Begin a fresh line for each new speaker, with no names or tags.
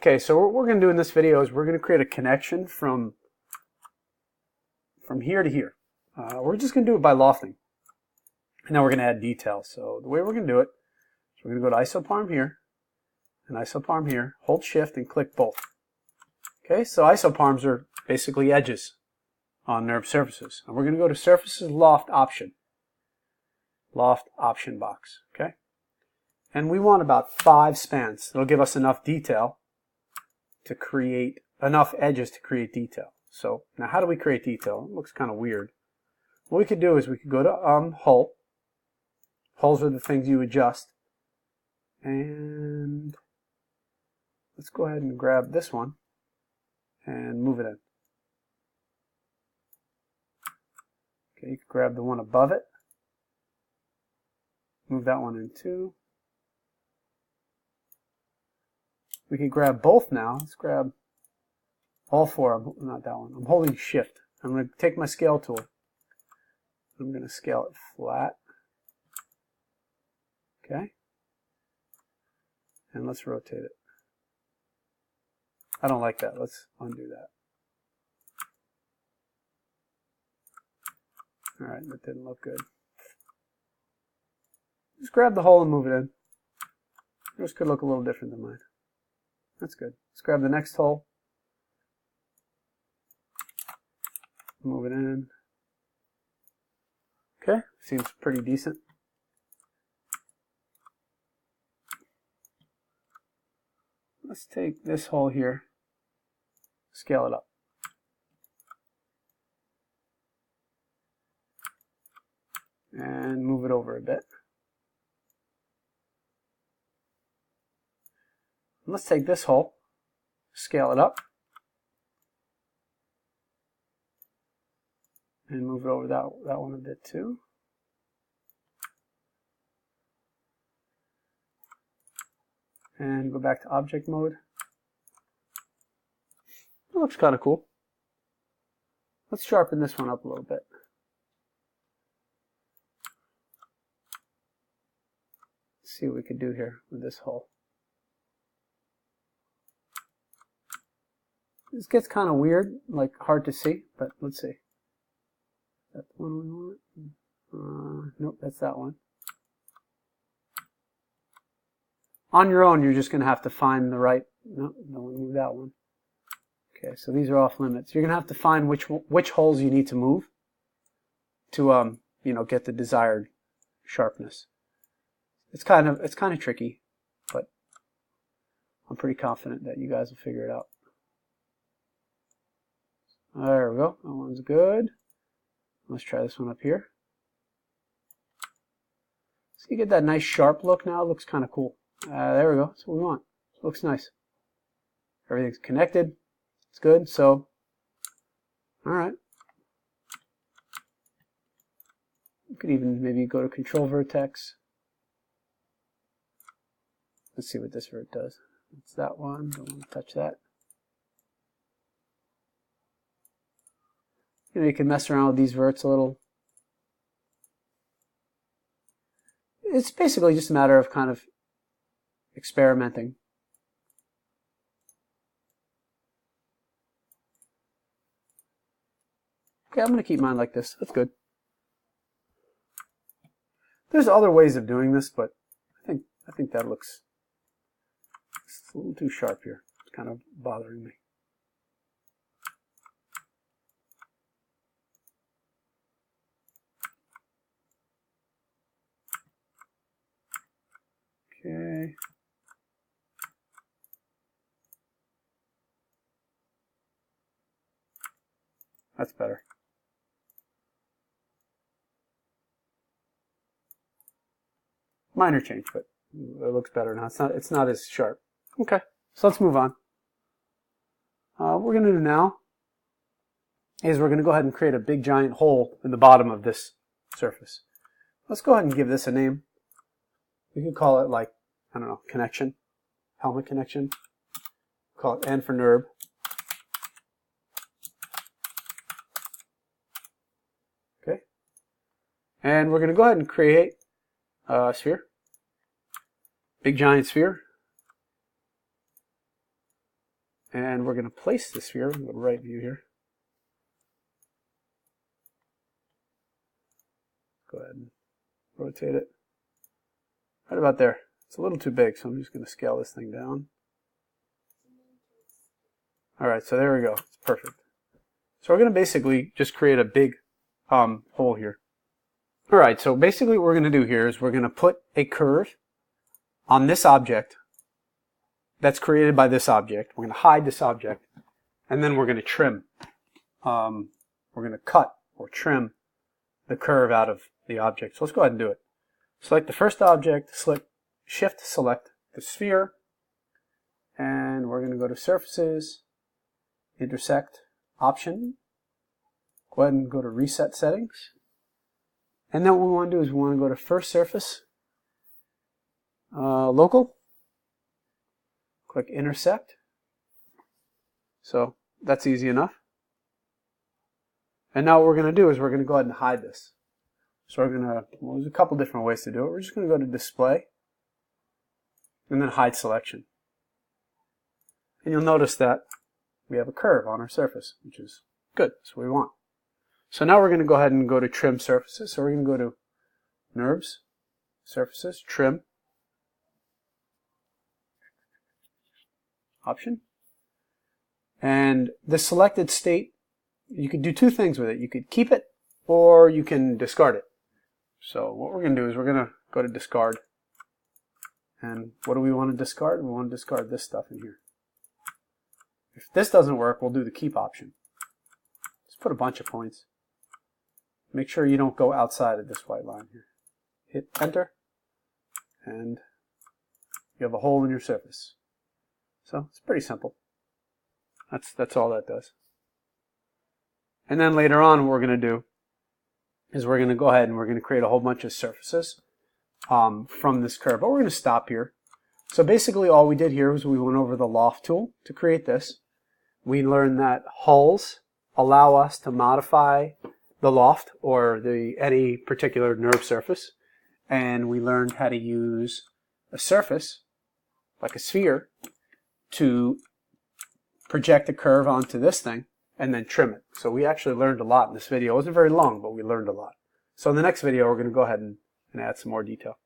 Okay, so what we're going to do in this video is we're going to create a connection from here to here. We're just going to do it by lofting. And then we're going to add details. So the way we're going to do it is we're going to go to isoparm here and isoparm here, hold shift and click both. Okay, so isoparms are basically edges on NURBS surfaces. And we're going to go to surfaces loft option. Loft option box. Okay, and we want about 5 spans. It'll give us enough detail to create enough edges to create detail. So now how do we create detail? It looks kind of weird. What we could do is we could go to hull. Hulls are the things you adjust. And let's go ahead and grab this one and move it in. Okay, you can grab the one above it. Move that one in too. We can grab both now. Let's grab all 4. Not that one. I'm holding shift. I'm going to take my scale tool. I'm going to scale it flat. Okay. And let's rotate it. I don't like that. Let's undo that. Alright, that didn't look good. Just grab the hole and move it in. Yours could look a little different than mine. That's good. Let's grab the next hole. Move it in. Okay, seems pretty decent. Let's take this hole here, scale it up. And move it over a bit. Let's take this hole, scale it up, and move it over that one a bit too. And go back to object mode. That looks kind of cool. Let's sharpen this one up a little bit. Let's see what we could do here with this hole. This gets kind of weird, like hard to see, but let's see. That's the one we want. Nope, that's that one. On your own, you're just going to have to find the right. No, don't move that one. Okay, so these are off limits. You're going to have to find which holes you need to move to get the desired sharpness. It's kind of tricky, but I'm pretty confident that you guys will figure it out. There we go. That one's good. Let's try this one up here. So you get that nice sharp look now. It looks kind of cool. There we go. That's what we want. Looks nice. Everything's connected. It's good. So, all right. You could even maybe go to control vertex. Let's see what this vert does. It's that one. Don't want to touch that. You can mess around with these verts a little. It's basically just a matter of kind of experimenting. Okay, I'm going to keep mine like this. That's good. There's other ways of doing this, but I think that looks a little too sharp here. It's kind of bothering me. Okay. That's better. Minor change, but it looks better now. It's not as sharp. Okay, so let's move on. What we're going to do now is we're going to go ahead and create a big giant hole in the bottom of this surface. Let's go ahead and give this a name. We could call it, like, I don't know, connection, helmet connection. Call it N for NURB. Okay. And we're going to go ahead and create a sphere. Big giant sphere. And we're going to place the sphere, go to right view here. Go ahead and rotate it. Right about there. It's a little too big, so I'm just going to scale this thing down. Alright, so there we go. It's perfect. So we're going to basically just create a big hole here. Alright, so basically what we're going to do here is we're going to put a curve on this object that's created by this object. We're going to hide this object, and then we're going to trim. We're going to cut or trim the curve out of the object. So let's go ahead and do it. Select the first object, Shift select the sphere, and we're going to go to Surfaces, Intersect, Option. Go ahead and go to Reset Settings. And then what we want to do is we want to go to First Surface, Local, click Intersect. So that's easy enough. And now what we're going to do is we're going to go ahead and hide this. So we're going to, well, there's a couple different ways to do it. We're just going to go to Display, and then Hide Selection. And you'll notice that we have a curve on our surface, which is good. That's what we want. So now we're going to go ahead and go to Trim Surfaces. So we're going to go to NURBS, Surfaces, Trim, Option. And the selected state, you could do two things with it. You could keep it, or you can discard it. So what we're going to do is we're going to go to Discard. And what do we want to discard? We want to discard this stuff in here. If this doesn't work, we'll do the Keep option. Just put a bunch of points. Make sure you don't go outside of this white line here. Hit Enter, and you have a hole in your surface. So it's pretty simple. That's all that does. And then later on, what we're going to do is we're going to go ahead and we're going to create a whole bunch of surfaces from this curve. But we're going to stop here. So basically all we did here was we went over the Loft tool to create this. We learned that hulls allow us to modify the loft or any particular NURBS surface. And we learned how to use a surface, like a sphere, to project a curve onto this thing and then trim it. So we actually learned a lot in this video. It wasn't very long, but we learned a lot. So in the next video, we're going to go ahead and add some more detail.